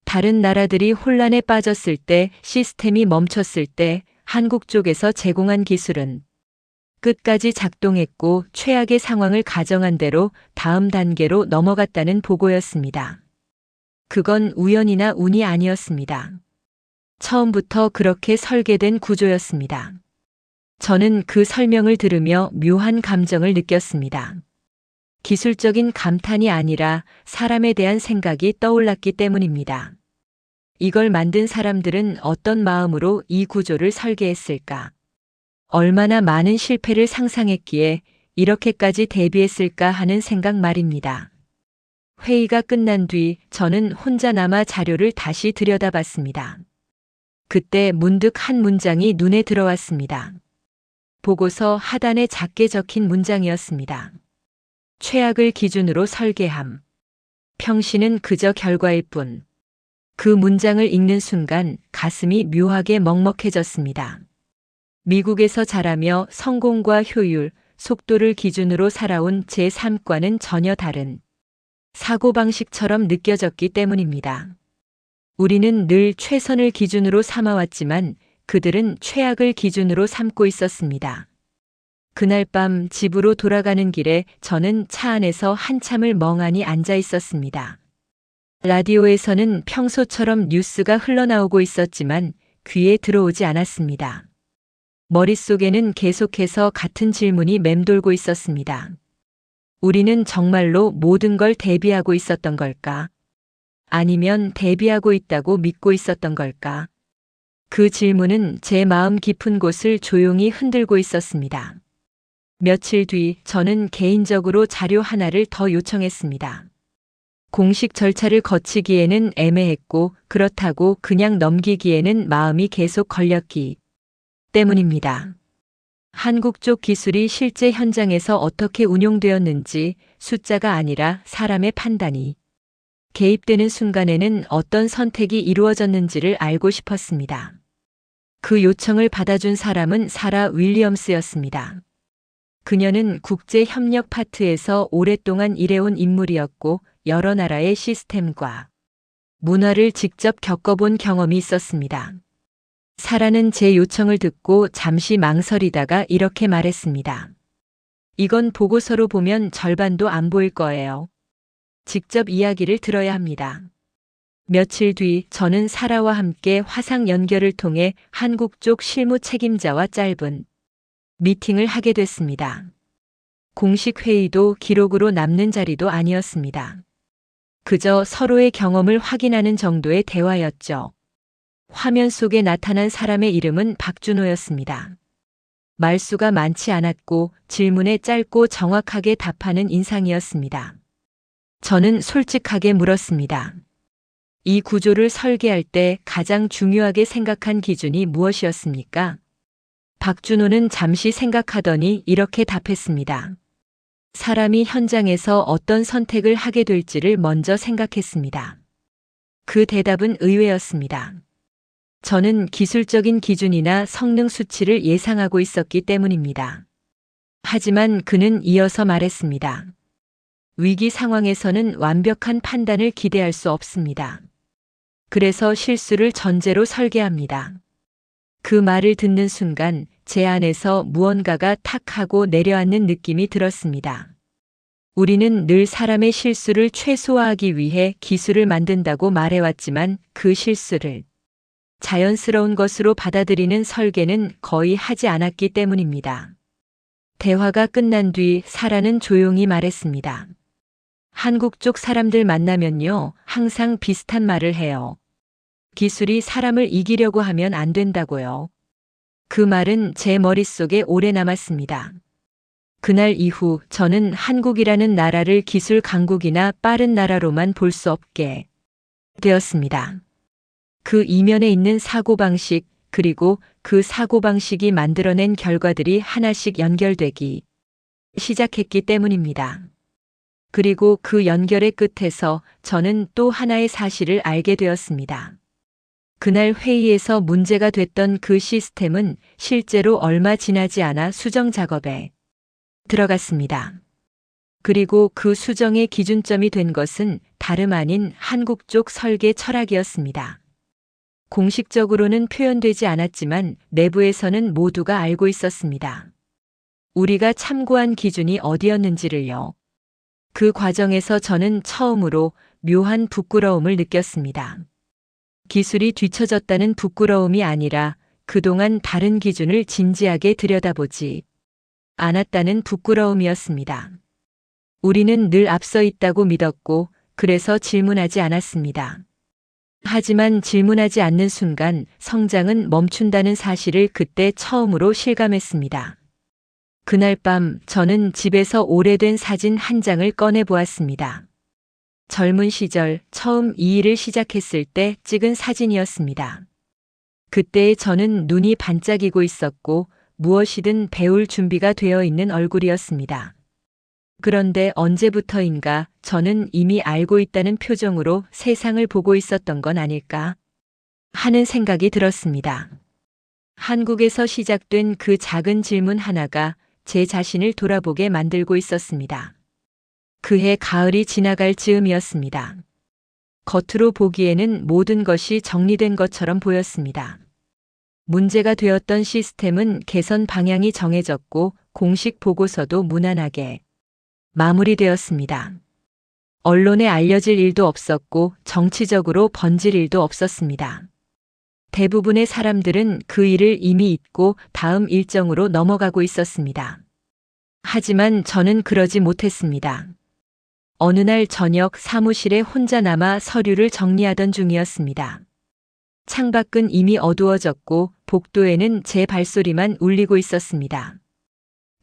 다른 나라들이 혼란에 빠졌을 때, 시스템이 멈췄을 때 한국 쪽에서 제공한 기술은 끝까지 작동했고 최악의 상황을 가정한 대로 다음 단계로 넘어갔다는 보고였습니다. 그건 우연이나 운이 아니었습니다. 처음부터 그렇게 설계된 구조였습니다. 저는 그 설명을 들으며 묘한 감정을 느꼈습니다. 기술적인 감탄이 아니라 사람에 대한 생각이 떠올랐기 때문입니다. 이걸 만든 사람들은 어떤 마음으로 이 구조를 설계했을까? 얼마나 많은 실패를 상상했기에 이렇게까지 대비했을까 하는 생각 말입니다. 회의가 끝난 뒤 저는 혼자 남아 자료를 다시 들여다봤습니다. 그때 문득 한 문장이 눈에 들어왔습니다. 보고서 하단에 작게 적힌 문장이었습니다. 최악을 기준으로 설계함. 평시는 그저 결과일 뿐. 그 문장을 읽는 순간 가슴이 묘하게 먹먹해졌습니다. 미국에서 자라며 성공과 효율, 속도를 기준으로 살아온 제 삶과는 전혀 다른 사고방식처럼 느껴졌기 때문입니다. 우리는 늘 최선을 기준으로 삼아왔지만 그들은 최악을 기준으로 삼고 있었습니다. 그날 밤 집으로 돌아가는 길에 저는 차 안에서 한참을 멍하니 앉아 있었습니다. 라디오에서는 평소처럼 뉴스가 흘러나오고 있었지만 귀에 들어오지 않았습니다. 머릿속에는 계속해서 같은 질문이 맴돌고 있었습니다. 우리는 정말로 모든 걸 대비하고 있었던 걸까? 아니면 대비하고 있다고 믿고 있었던 걸까? 그 질문은 제 마음 깊은 곳을 조용히 흔들고 있었습니다. 며칠 뒤 저는 개인적으로 자료 하나를 더 요청했습니다. 공식 절차를 거치기에는 애매했고 그렇다고 그냥 넘기기에는 마음이 계속 걸렸기 때문입니다. 한국 쪽 기술이 실제 현장에서 어떻게 운용되었는지 숫자가 아니라 사람의 판단이 개입되는 순간에는 어떤 선택이 이루어졌는지를 알고 싶었습니다. 그 요청을 받아준 사람은 사라 윌리엄스였습니다. 그녀는 국제협력 파트에서 오랫동안 일해온 인물이었고 여러 나라의 시스템과 문화를 직접 겪어본 경험이 있었습니다. 사라는 제 요청을 듣고 잠시 망설이다가 이렇게 말했습니다. 이건 보고서로 보면 절반도 안 보일 거예요. 직접 이야기를 들어야 합니다. 며칠 뒤 저는 사라와 함께 화상 연결을 통해 한국 쪽 실무 책임자와 짧은 미팅을 하게 됐습니다. 공식 회의도 기록으로 남는 자리도 아니었습니다. 그저 서로의 경험을 확인하는 정도의 대화였죠. 화면 속에 나타난 사람의 이름은 박준호였습니다. 말수가 많지 않았고 질문에 짧고 정확하게 답하는 인상이었습니다. 저는 솔직하게 물었습니다. 이 구조를 설계할 때 가장 중요하게 생각한 기준이 무엇이었습니까? 박준호는 잠시 생각하더니 이렇게 답했습니다. 사람이 현장에서 어떤 선택을 하게 될지를 먼저 생각했습니다. 그 대답은 의외였습니다. 저는 기술적인 기준이나 성능 수치를 예상하고 있었기 때문입니다. 하지만 그는 이어서 말했습니다. 위기 상황에서는 완벽한 판단을 기대할 수 없습니다. 그래서 실수를 전제로 설계합니다. 그 말을 듣는 순간 제 안에서 무언가가 탁 하고 내려앉는 느낌이 들었습니다. 우리는 늘 사람의 실수를 최소화하기 위해 기술을 만든다고 말해왔지만 그 실수를 자연스러운 것으로 받아들이는 설계는 거의 하지 않았기 때문입니다. 대화가 끝난 뒤 사라는 조용히 말했습니다. 한국 쪽 사람들 만나면요, 항상 비슷한 말을 해요. 기술이 사람을 이기려고 하면 안 된다고요. 그 말은 제 머릿속에 오래 남았습니다. 그날 이후 저는 한국이라는 나라를 기술 강국이나 빠른 나라로만 볼 수 없게 되었습니다. 그 이면에 있는 사고방식, 그리고 그 사고방식이 만들어낸 결과들이 하나씩 연결되기 시작했기 때문입니다. 그리고 그 연결의 끝에서 저는 또 하나의 사실을 알게 되었습니다. 그날 회의에서 문제가 됐던 그 시스템은 실제로 얼마 지나지 않아 수정 작업에 들어갔습니다. 그리고 그 수정의 기준점이 된 것은 다름 아닌 한국 쪽 설계 철학이었습니다. 공식적으로는 표현되지 않았지만 내부에서는 모두가 알고 있었습니다. 우리가 참고한 기준이 어디였는지를요. 그 과정에서 저는 처음으로 묘한 부끄러움을 느꼈습니다. 기술이 뒤처졌다는 부끄러움이 아니라 그동안 다른 기준을 진지하게 들여다보지 않았다는 부끄러움이었습니다. 우리는 늘 앞서 있다고 믿었고 그래서 질문하지 않았습니다. 하지만 질문하지 않는 순간 성장은 멈춘다는 사실을 그때 처음으로 실감했습니다. 그날 밤 저는 집에서 오래된 사진 한 장을 꺼내 보았습니다. 젊은 시절 처음 이 일을 시작했을 때 찍은 사진이었습니다. 그때 저는 눈이 반짝이고 있었고 무엇이든 배울 준비가 되어 있는 얼굴이었습니다. 그런데 언제부터인가 저는 이미 알고 있다는 표정으로 세상을 보고 있었던 건 아닐까 하는 생각이 들었습니다. 한국에서 시작된 그 작은 질문 하나가 제 자신을 돌아보게 만들고 있었습니다. 그해 가을이 지나갈 즈음이었습니다. 겉으로 보기에는 모든 것이 정리된 것처럼 보였습니다. 문제가 되었던 시스템은 개선 방향이 정해졌고 공식 보고서도 무난하게 마무리되었습니다. 언론에 알려질 일도 없었고 정치적으로 번질 일도 없었습니다. 대부분의 사람들은 그 일을 이미 잊고 다음 일정으로 넘어가고 있었습니다. 하지만 저는 그러지 못했습니다. 어느 날 저녁 사무실에 혼자 남아 서류를 정리하던 중이었습니다. 창밖은 이미 어두워졌고 복도에는 제 발소리만 울리고 있었습니다.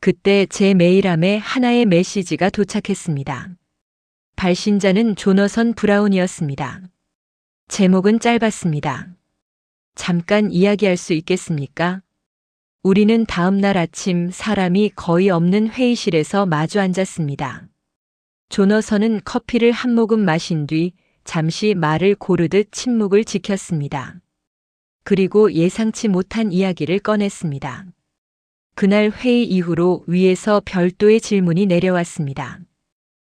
그때 제 메일함에 하나의 메시지가 도착했습니다. 발신자는 조너선 브라운이었습니다. 제목은 짧았습니다. 잠깐 이야기할 수 있겠습니까? 우리는 다음 날 아침 사람이 거의 없는 회의실에서 마주 앉았습니다. 조너선은 커피를 한 모금 마신 뒤 잠시 말을 고르듯 침묵을 지켰습니다. 그리고 예상치 못한 이야기를 꺼냈습니다. 그날 회의 이후로 위에서 별도의 질문이 내려왔습니다.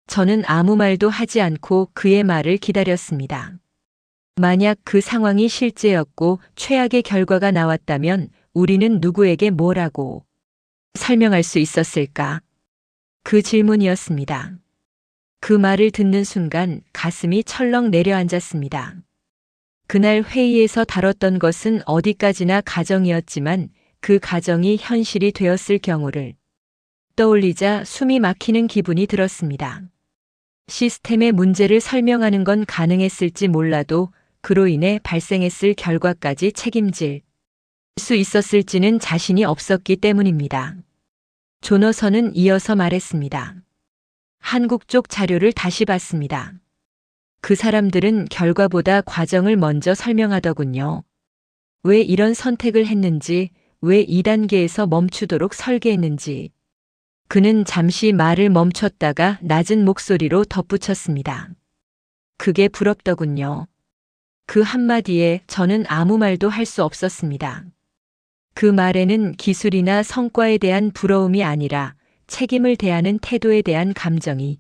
저는 아무 말도 하지 않고 그의 말을 기다렸습니다. 만약 그 상황이 실제였고 최악의 결과가 나왔다면 우리는 누구에게 뭐라고 설명할 수 있었을까? 그 질문이었습니다. 그 말을 듣는 순간 가슴이 철렁 내려앉았습니다. 그날 회의에서 다뤘던 것은 어디까지나 가정이었지만 그 가정이 현실이 되었을 경우를 떠올리자 숨이 막히는 기분이 들었습니다. 시스템의 문제를 설명하는 건 가능했을지 몰라도 그로 인해 발생했을 결과까지 책임질 수 있었을지는 자신이 없었기 때문입니다. 조너선은 이어서 말했습니다. 한국 쪽 자료를 다시 봤습니다. 그 사람들은 결과보다 과정을 먼저 설명하더군요. 왜 이런 선택을 했는지, 왜 2단계에서 멈추도록 설계했는지. 그는 잠시 말을 멈췄다가 낮은 목소리로 덧붙였습니다. 그게 부럽더군요. 그 한마디에 저는 아무 말도 할 수 없었습니다. 그 말에는 기술이나 성과에 대한 부러움이 아니라 책임을 대하는 태도에 대한 감정이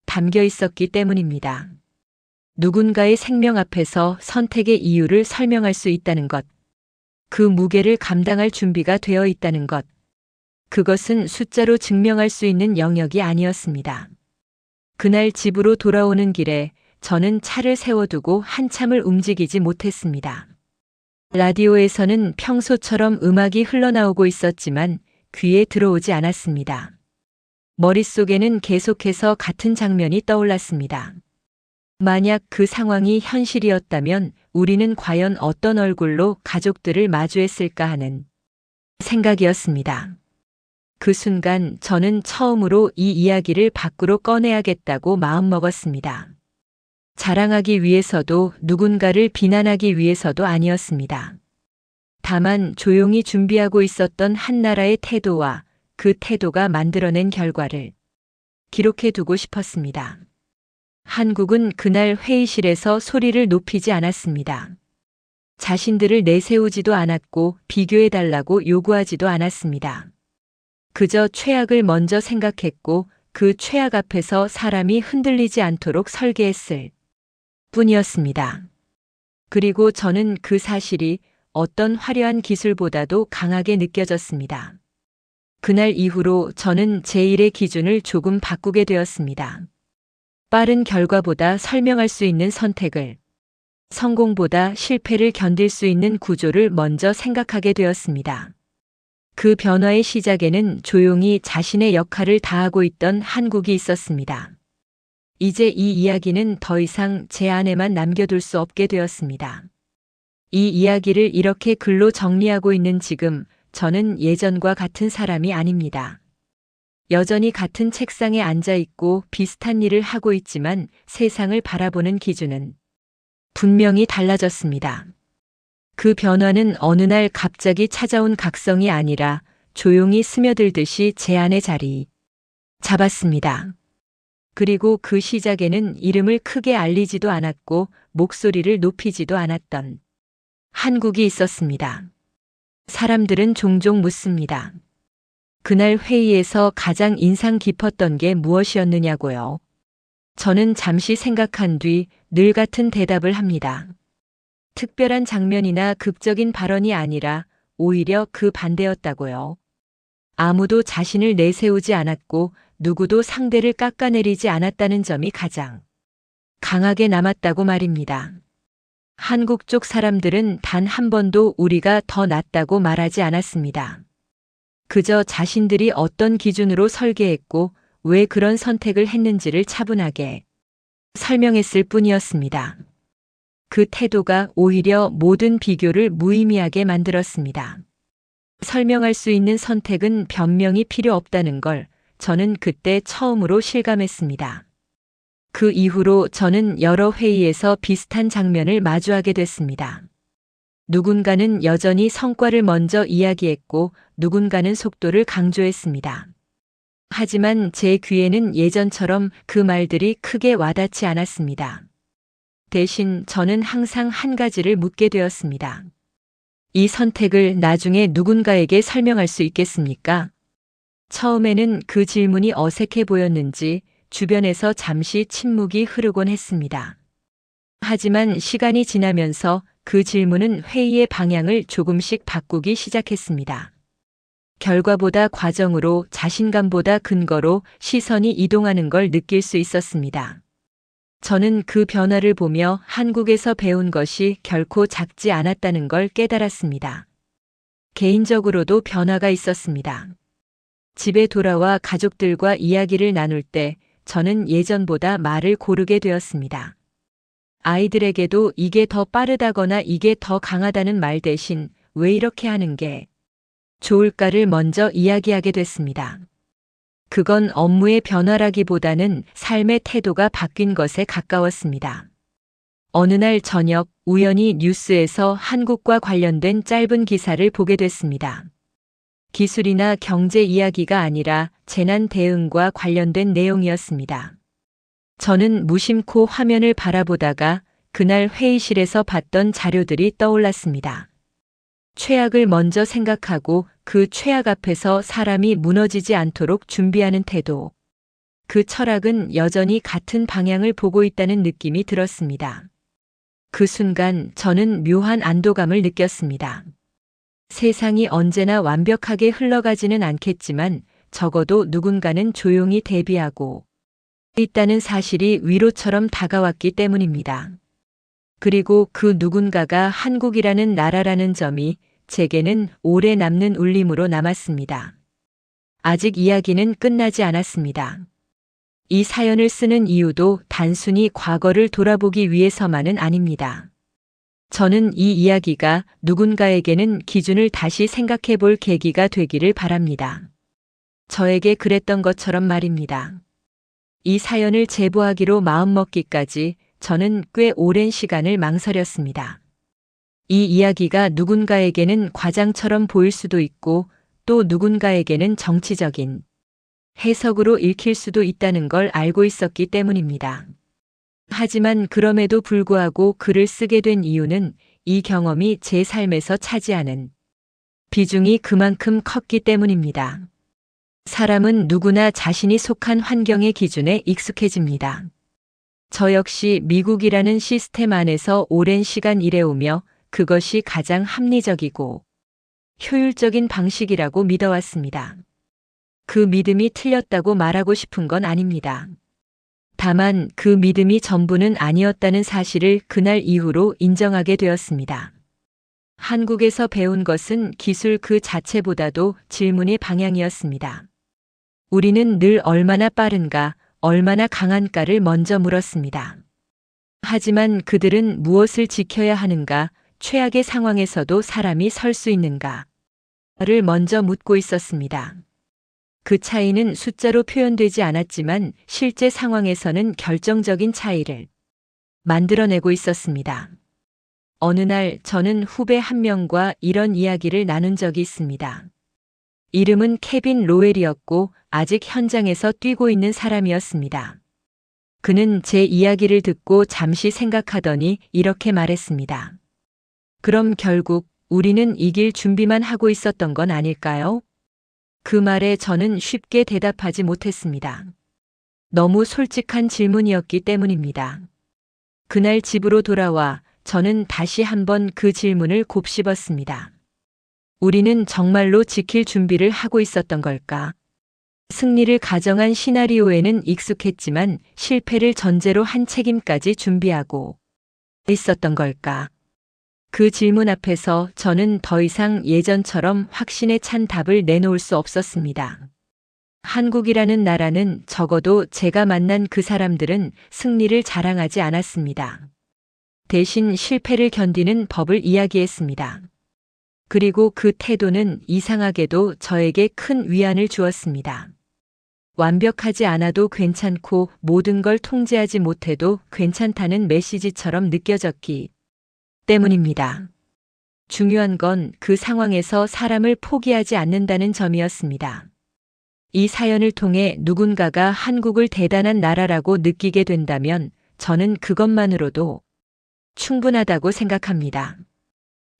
담겨 있었기 때문입니다. 누군가의 생명 앞에서 선택의 이유를 설명할 수 있다는 것, 그 무게를 감당할 준비가 되어 있다는 것, 그것은 숫자로 증명할 수 있는 영역이 아니었습니다. 그날 집으로 돌아오는 길에 저는 차를 세워두고 한참을 움직이지 못했습니다. 라디오에서는 평소처럼 음악이 흘러나오고 있었지만 귀에 들어오지 않았습니다. 머릿속에는 계속해서 같은 장면이 떠올랐습니다. 만약 그 상황이 현실이었다면 우리는 과연 어떤 얼굴로 가족들을 마주했을까 하는 생각이었습니다. 그 순간 저는 처음으로 이 이야기를 밖으로 꺼내야겠다고 마음먹었습니다. 자랑하기 위해서도 누군가를 비난하기 위해서도 아니었습니다. 다만 조용히 준비하고 있었던 한 나라의 태도와 그 태도가 만들어낸 결과를 기록해두고 싶었습니다. 한국은 그날 회의실에서 소리를 높이지 않았습니다. 자신들을 내세우지도 않았고 비교해달라고 요구하지도 않았습니다. 그저 최악을 먼저 생각했고 그 최악 앞에서 사람이 흔들리지 않도록 설계했을 뿐이었습니다. 그리고 저는 그 사실이 어떤 화려한 기술보다도 강하게 느껴졌습니다. 그날 이후로 저는 제 일의 기준을 조금 바꾸게 되었습니다. 빠른 결과보다 설명할 수 있는 선택을 성공보다 실패를 견딜 수 있는 구조를 먼저 생각하게 되었습니다. 그 변화의 시작에는 조용히 자신의 역할을 다하고 있던 한국이 있었습니다. 이제 이 이야기는 더 이상 제 안에만 남겨둘 수 없게 되었습니다. 이 이야기를 이렇게 글로 정리하고 있는 지금 저는 예전과 같은 사람이 아닙니다. 여전히 같은 책상에 앉아 있고 비슷한 일을 하고 있지만 세상을 바라보는 기준은 분명히 달라졌습니다. 그 변화는 어느 날 갑자기 찾아온 각성이 아니라 조용히 스며들듯이 제 안에 자리 잡았습니다. 그리고 그 시작에는 이름을 크게 알리지도 않았고 목소리를 높이지도 않았던 한국이 있었습니다. 사람들은 종종 묻습니다. 그날 회의에서 가장 인상 깊었던 게 무엇이었느냐고요. 저는 잠시 생각한 뒤 늘 같은 대답을 합니다. 특별한 장면이나 극적인 발언이 아니라 오히려 그 반대였다고요. 아무도 자신을 내세우지 않았고 누구도 상대를 깎아내리지 않았다는 점이 가장 강하게 남았다고 말입니다. 한국 쪽 사람들은 단 한 번도 우리가 더 낫다고 말하지 않았습니다. 그저 자신들이 어떤 기준으로 설계했고 왜 그런 선택을 했는지를 차분하게 설명했을 뿐이었습니다. 그 태도가 오히려 모든 비교를 무의미하게 만들었습니다. 설명할 수 있는 선택은 변명이 필요 없다는 걸 저는 그때 처음으로 실감했습니다. 그 이후로 저는 여러 회의에서 비슷한 장면을 마주하게 됐습니다. 누군가는 여전히 성과를 먼저 이야기했고 누군가는 속도를 강조했습니다. 하지만 제 귀에는 예전처럼 그 말들이 크게 와닿지 않았습니다. 대신 저는 항상 한 가지를 묻게 되었습니다. 이 선택을 나중에 누군가에게 설명할 수 있겠습니까? 처음에는 그 질문이 어색해 보였는지 주변에서 잠시 침묵이 흐르곤 했습니다. 하지만 시간이 지나면서 그 질문은 회의의 방향을 조금씩 바꾸기 시작했습니다. 결과보다 과정으로 자신감보다 근거로 시선이 이동하는 걸 느낄 수 있었습니다. 저는 그 변화를 보며 한국에서 배운 것이 결코 작지 않았다는 걸 깨달았습니다. 개인적으로도 변화가 있었습니다. 집에 돌아와 가족들과 이야기를 나눌 때 저는 예전보다 말을 고르게 되었습니다. 아이들에게도 이게 더 빠르다거나 이게 더 강하다는 말 대신 왜 이렇게 하는 게 좋을까를 먼저 이야기하게 됐습니다. 그건 업무의 변화라기보다는 삶의 태도가 바뀐 것에 가까웠습니다. 어느 날 저녁 우연히 뉴스에서 한국과 관련된 짧은 기사를 보게 됐습니다. 기술이나 경제 이야기가 아니라 재난 대응과 관련된 내용이었습니다. 저는 무심코 화면을 바라보다가 그날 회의실에서 봤던 자료들이 떠올랐습니다. 최악을 먼저 생각하고 그 최악 앞에서 사람이 무너지지 않도록 준비하는 태도. 그 철학은 여전히 같은 방향을 보고 있다는 느낌이 들었습니다. 그 순간 저는 묘한 안도감을 느꼈습니다. 세상이 언제나 완벽하게 흘러가지는 않겠지만 적어도 누군가는 조용히 대비하고 있다는 사실이 위로처럼 다가왔기 때문입니다. 그리고 그 누군가가 한국이라는 나라라는 점이 제게는 오래 남는 울림으로 남았습니다. 아직 이야기는 끝나지 않았습니다. 이 사연을 쓰는 이유도 단순히 과거를 돌아보기 위해서만은 아닙니다. 저는 이 이야기가 누군가에게는 기준을 다시 생각해 볼 계기가 되기를 바랍니다. 저에게 그랬던 것처럼 말입니다. 이 사연을 제보하기로 마음먹기까지 저는 꽤 오랜 시간을 망설였습니다. 이 이야기가 누군가에게는 과장처럼 보일 수도 있고 또 누군가에게는 정치적인 해석으로 읽힐 수도 있다는 걸 알고 있었기 때문입니다. 하지만 그럼에도 불구하고 글을 쓰게 된 이유는 이 경험이 제 삶에서 차지하는 비중이 그만큼 컸기 때문입니다. 사람은 누구나 자신이 속한 환경의 기준에 익숙해집니다. 저 역시 미국이라는 시스템 안에서 오랜 시간 일해오며 그것이 가장 합리적이고 효율적인 방식이라고 믿어왔습니다. 그 믿음이 틀렸다고 말하고 싶은 건 아닙니다. 다만 그 믿음이 전부는 아니었다는 사실을 그날 이후로 인정하게 되었습니다. 한국에서 배운 것은 기술 그 자체보다도 질문의 방향이었습니다. 우리는 늘 얼마나 빠른가, 얼마나 강한가를 먼저 물었습니다. 하지만 그들은 무엇을 지켜야 하는가, 최악의 상황에서도 사람이 설 수 있는가를 먼저 묻고 있었습니다. 그 차이는 숫자로 표현되지 않았지만 실제 상황에서는 결정적인 차이를 만들어내고 있었습니다. 어느 날 저는 후배 한 명과 이런 이야기를 나눈 적이 있습니다. 이름은 케빈 로웰이었고 아직 현장에서 뛰고 있는 사람이었습니다. 그는 제 이야기를 듣고 잠시 생각하더니 이렇게 말했습니다. 그럼 결국 우리는 이길 준비만 하고 있었던 건 아닐까요? 그 말에 저는 쉽게 대답하지 못했습니다. 너무 솔직한 질문이었기 때문입니다. 그날 집으로 돌아와 저는 다시 한번 그 질문을 곱씹었습니다. 우리는 정말로 지킬 준비를 하고 있었던 걸까? 승리를 가정한 시나리오에는 익숙했지만 실패를 전제로 한 책임까지 준비하고 있었던 걸까? 그 질문 앞에서 저는 더 이상 예전처럼 확신에 찬 답을 내놓을 수 없었습니다. 한국이라는 나라는 적어도 제가 만난 그 사람들은 승리를 자랑하지 않았습니다. 대신 실패를 견디는 법을 이야기했습니다. 그리고 그 태도는 이상하게도 저에게 큰 위안을 주었습니다. 완벽하지 않아도 괜찮고 모든 걸 통제하지 못해도 괜찮다는 메시지처럼 느껴졌기 때문입니다. 중요한 건 그 상황에서 사람을 포기하지 않는다는 점이었습니다. 이 사연을 통해 누군가가 한국을 대단한 나라라고 느끼게 된다면 저는 그것만으로도 충분하다고 생각합니다.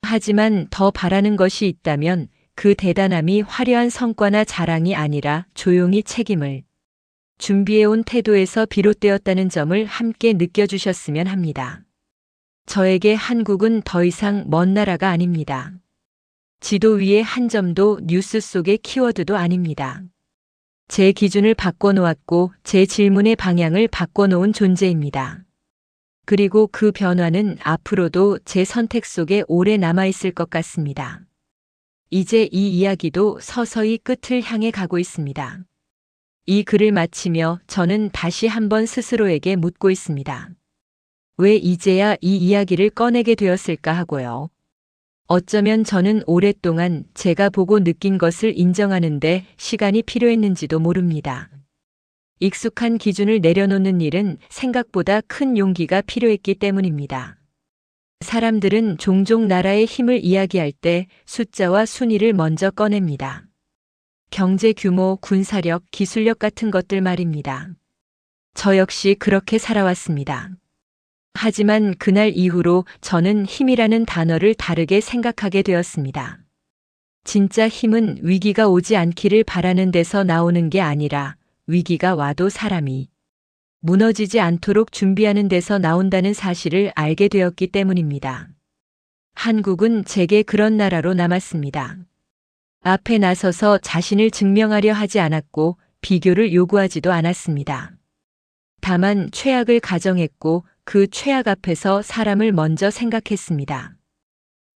하지만 더 바라는 것이 있다면 그 대단함이 화려한 성과나 자랑이 아니라 조용히 책임을 준비해온 태도에서 비롯되었다는 점을 함께 느껴주셨으면 합니다. 저에게 한국은 더 이상 먼 나라가 아닙니다. 지도 위의 한 점도 뉴스 속의 키워드도 아닙니다. 제 기준을 바꿔놓았고 제 질문의 방향을 바꿔놓은 존재입니다. 그리고 그 변화는 앞으로도 제 선택 속에 오래 남아있을 것 같습니다. 이제 이 이야기도 서서히 끝을 향해 가고 있습니다. 이 글을 마치며 저는 다시 한번 스스로에게 묻고 있습니다. 왜 이제야 이 이야기를 꺼내게 되었을까 하고요. 어쩌면 저는 오랫동안 제가 보고 느낀 것을 인정하는데 시간이 필요했는지도 모릅니다. 익숙한 기준을 내려놓는 일은 생각보다 큰 용기가 필요했기 때문입니다. 사람들은 종종 나라의 힘을 이야기할 때 숫자와 순위를 먼저 꺼냅니다. 경제 규모, 군사력, 기술력 같은 것들 말입니다. 저 역시 그렇게 살아왔습니다. 하지만 그날 이후로 저는 힘이라는 단어를 다르게 생각하게 되었습니다. 진짜 힘은 위기가 오지 않기를 바라는 데서 나오는 게 아니라 위기가 와도 사람이 무너지지 않도록 준비하는 데서 나온다는 사실을 알게 되었기 때문입니다. 한국은 제게 그런 나라로 남았습니다. 앞에 나서서 자신을 증명하려 하지 않았고 비교를 요구하지도 않았습니다. 다만 최악을 가정했고 그 최악 앞에서 사람을 먼저 생각했습니다.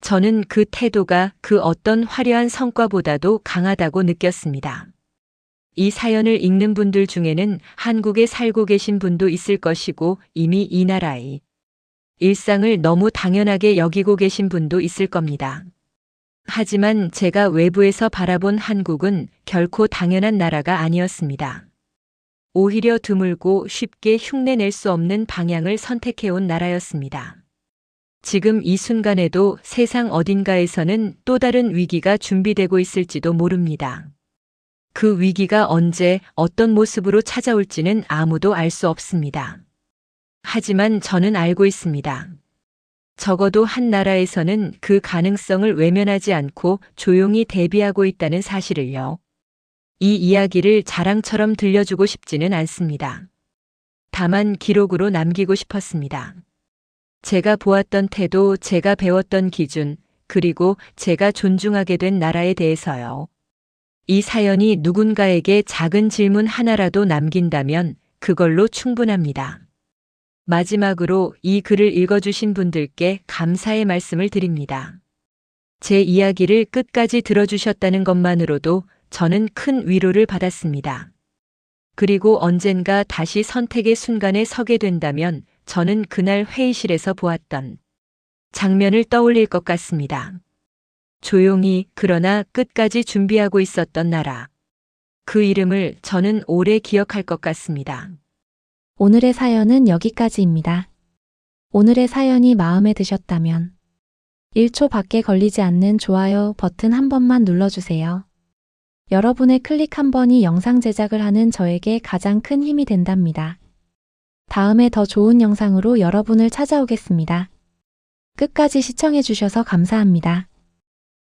저는 그 태도가 그 어떤 화려한 성과보다도 강하다고 느꼈습니다. 이 사연을 읽는 분들 중에는 한국에 살고 계신 분도 있을 것이고 이미 이 나라의 일상을 너무 당연하게 여기고 계신 분도 있을 겁니다. 하지만 제가 외부에서 바라본 한국은 결코 당연한 나라가 아니었습니다. 오히려 드물고 쉽게 흉내낼 수 없는 방향을 선택해온 나라였습니다. 지금 이 순간에도 세상 어딘가에서는 또 다른 위기가 준비되고 있을지도 모릅니다. 그 위기가 언제 어떤 모습으로 찾아올지는 아무도 알 수 없습니다. 하지만 저는 알고 있습니다. 적어도 한 나라에서는 그 가능성을 외면하지 않고 조용히 대비하고 있다는 사실을요. 이 이야기를 자랑처럼 들려주고 싶지는 않습니다. 다만 기록으로 남기고 싶었습니다. 제가 보았던 태도, 제가 배웠던 기준, 그리고 제가 존중하게 된 나라에 대해서요. 이 사연이 누군가에게 작은 질문 하나라도 남긴다면 그걸로 충분합니다. 마지막으로 이 글을 읽어주신 분들께 감사의 말씀을 드립니다. 제 이야기를 끝까지 들어주셨다는 것만으로도 저는 큰 위로를 받았습니다. 그리고 언젠가 다시 선택의 순간에 서게 된다면 저는 그날 회의실에서 보았던 장면을 떠올릴 것 같습니다. 조용히 그러나 끝까지 준비하고 있었던 나라. 그 이름을 저는 오래 기억할 것 같습니다. 오늘의 사연은 여기까지입니다. 오늘의 사연이 마음에 드셨다면 1초 밖에 걸리지 않는 좋아요 버튼 한 번만 눌러주세요. 여러분의 클릭 한 번이 영상 제작을 하는 저에게 가장 큰 힘이 된답니다. 다음에 더 좋은 영상으로 여러분을 찾아오겠습니다. 끝까지 시청해 주셔서 감사합니다.